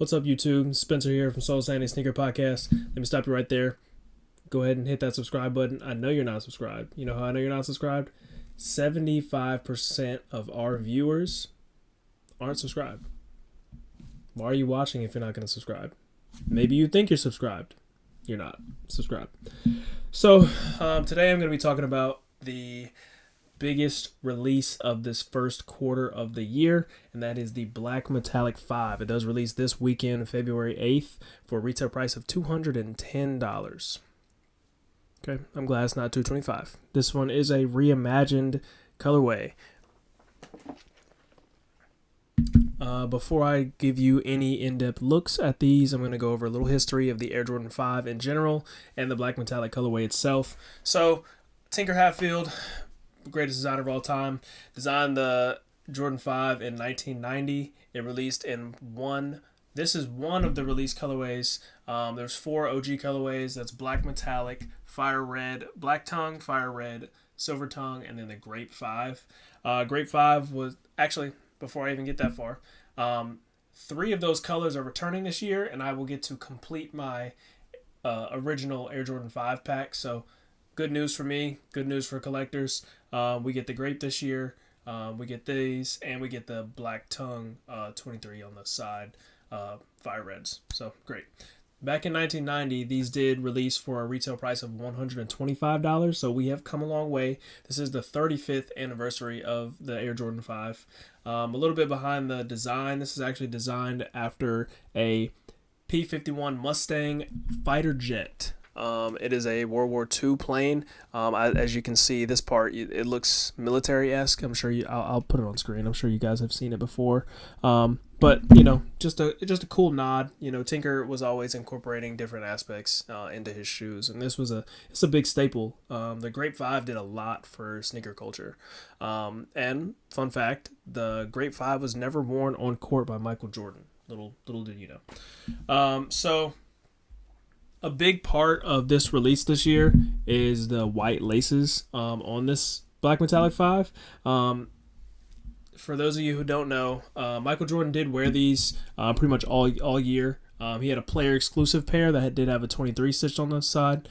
What's up, YouTube? Spencer here from Soul Sandy Sneaker Podcast. Let me stop you right there. Go ahead and hit that subscribe button. I know you're not subscribed. You know how I know you're not subscribed? 75% of our viewers aren't subscribed. Why are you watching if you're not going to subscribe? Maybe you think you're subscribed. You're not subscribed. So today I'm going to be talking about the biggest release of this first quarter of the year, and that is the Black Metallic 5. It does release this weekend, February 8th, for a retail price of $210. Okay, I'm glad it's not $225. This one is a reimagined colorway. Before I give you any in-depth looks at these, I'm going to go over a little history of the Air Jordan 5 in general and the Black Metallic colorway itself. So, Tinker Hatfield, greatest designer of all time, designed the Jordan 5 in 1990. It released in this is one of the release colorways. There's 4 OG colorways. That's Black Metallic, Fire Red, Black Tongue, Fire Red, Silver Tongue, and then the Grape 5. Grape 5 was, actually, before I even get that far, 3 of those colors are returning this year, and I will get to complete my original Air Jordan 5 pack. So, good news for me, good news for collectors. We get the Grape this year, we get these, and we get the Black Tongue 23 on the side, Fire Reds. So, great. Back in 1990, these did release for a retail price of $125, so we have come a long way. This is the 35th anniversary of the Air Jordan 5. A little bit behind the design, this is actually designed after a P-51 Mustang fighter jet. It is a World War II plane. As you can see, this part, it looks military-esque. I'm sure I'll put it on screen. I'm sure you guys have seen it before. But you know, just a cool nod. You know, Tinker was always incorporating different aspects into his shoes, and it's a big staple. The Grape 5 did a lot for sneaker culture. And fun fact, the Grape 5 was never worn on court by Michael Jordan. Little did you know. So a big part of this release this year is the white laces on this Black Metallic 5. For those of you who don't know, Michael Jordan did wear these pretty much all year. He had a player exclusive pair that did have a 23 stitch on the side.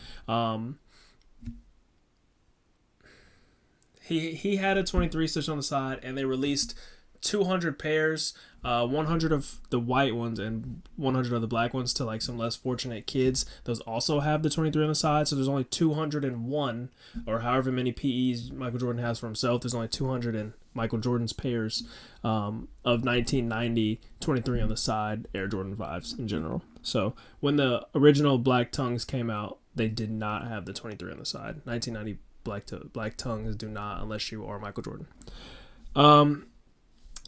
He had a 23 stitch on the side, and they released 200 pairs, 100 of the white ones and 100 of the black ones to like some less fortunate kids. Those also have the 23 on the side, so there's only 201, or however many PEs Michael Jordan has for himself. There's only 200 in Michael Jordan's pairs of 1990 23 on the side Air Jordan 5s in general. So when the original Black Tongues came out, they did not have the 23 on the side. 1990 Black Tongues do not, unless you are Michael Jordan.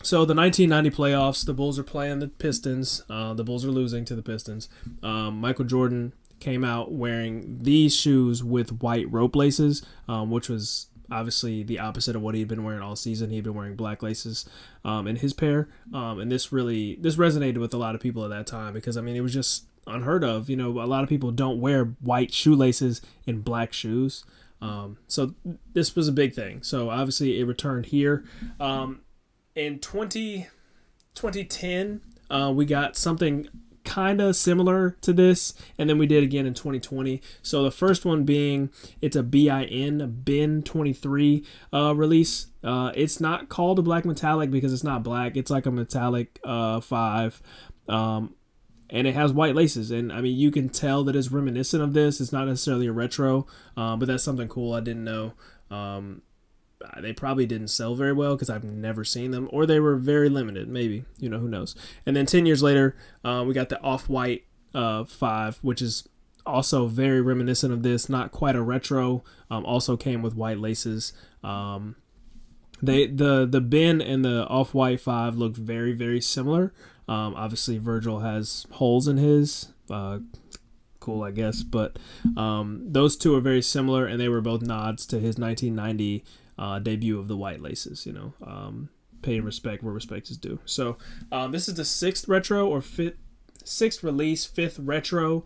So the 1990 playoffs, the Bulls are playing the Pistons. The Bulls are losing to the Pistons. Michael Jordan came out wearing these shoes with white rope laces, which was obviously the opposite of what he'd been wearing all season. He'd been wearing black laces in his pair, and this resonated with a lot of people at that time because, I mean, it was just unheard of. You know, a lot of people don't wear white shoelaces in black shoes. So this was a big thing. So obviously it returned here. In 2010, we got something kind of similar to this, and then we did again in 2020. So the first one being, it's a BIN 23 release. It's not called a Black Metallic because it's not black. It's like a metallic 5, and it has white laces. And I mean, you can tell that it's reminiscent of this. It's not necessarily a retro, but that's something cool I didn't know. They probably didn't sell very well because I've never seen them, or they were very limited, maybe, you know, who knows. And then 10 years later, we got the Off-White 5, which is also very reminiscent of this, not quite a retro, also came with white laces. The bin and the Off-White 5 look very, very similar. Obviously, Virgil has holes in his, cool, I guess, but those two are very similar, and they were both nods to his 1990 debut of the white laces, you know, paying respect where respect is due. So this is the 6th retro, or 6th release, 5th retro.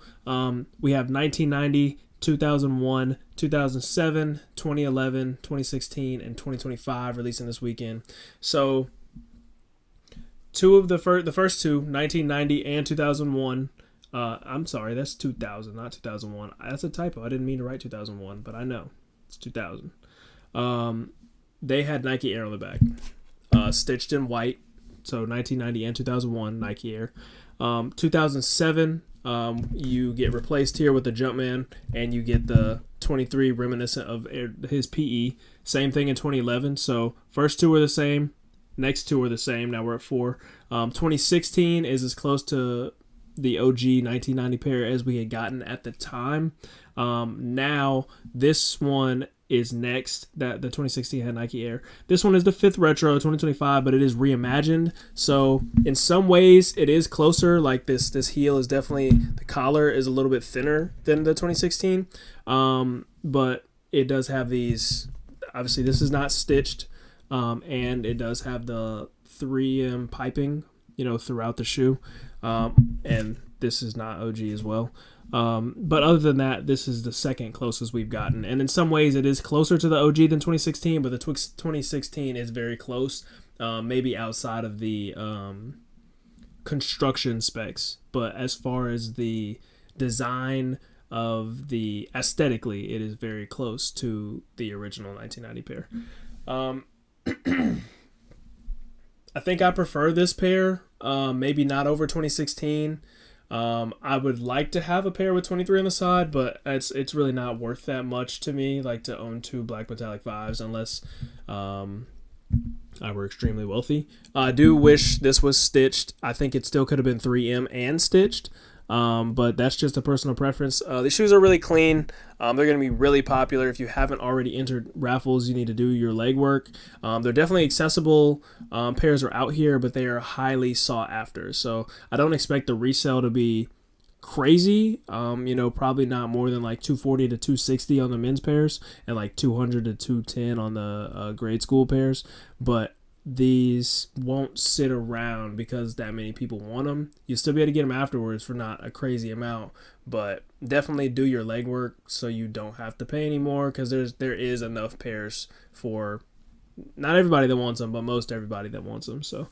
We have 1990, 2001, 2007, 2011, 2016, and 2025 releasing this weekend. So the first two, 1990 and 2001. I'm sorry, that's 2000, not 2001. That's a typo. I didn't mean to write 2001, but I know it's 2000. They had Nike Air on the back, stitched in white. So 1990 and 2001 Nike Air. 2007, you get replaced here with the Jumpman, and you get the 23 reminiscent of his PE. Same thing in 2011. So first two are the same. Next two are the same. Now we're at 4. 2016 is as close to the OG 1990 pair as we had gotten at the time. Now this one is next. That the 2016 had Nike Air. This one is the 5th retro 2025, but it is reimagined. So in some ways it is closer. Like this heel is definitely, the collar is a little bit thinner than the 2016. But it does have these, obviously this is not stitched, and it does have the 3M piping, throughout the shoe. And this is not OG as well. But other than that, this is the second closest we've gotten. And in some ways, it is closer to the OG than 2016, but the 2016 is very close, maybe outside of the construction specs. But as far as the design of the aesthetically, it is very close to the original 1990 pair. I think I prefer this pair, maybe not over 2016. I would like to have a pair with 23 on the side, but it's really not worth that much to me, like to own 2 black metallic 5s, unless I were extremely wealthy. I do wish this was stitched. I think it still could have been 3M and stitched, but that's just a personal preference. The shoes are really clean. They're going to be really popular. If you haven't already entered raffles, you need to do your legwork. They're definitely accessible. Pairs are out here, but they are highly sought after. So I don't expect the resale to be crazy. Probably not more than like 240 to 260 on the men's pairs and like 200 to 210 on the grade school pairs. But these won't sit around because that many people want them. You'll still be able to get them afterwards for not a crazy amount, but definitely do your legwork so you don't have to pay anymore, because there is enough pairs for not everybody that wants them, but most everybody that wants them. So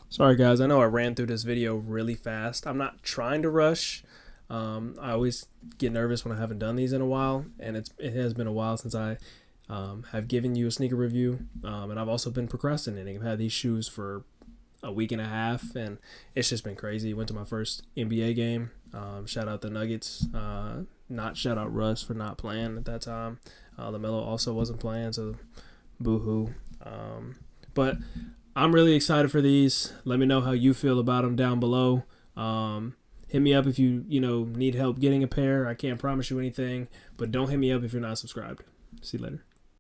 sorry guys, I know I ran through this video really fast. I'm not trying to rush. I always get nervous when I haven't done these in a while, and it has been a while since I have given you a sneaker review, and I've also been procrastinating. I've had these shoes for a week and a half, and it's just been crazy. Went to my first NBA game. Shout out the Nuggets. Not shout out Russ for not playing at that time. LaMelo also wasn't playing, so boo-hoo. But I'm really excited for these. Let me know how you feel about them down below. Hit me up if you need help getting a pair. I can't promise you anything, but don't hit me up if you're not subscribed. See you later.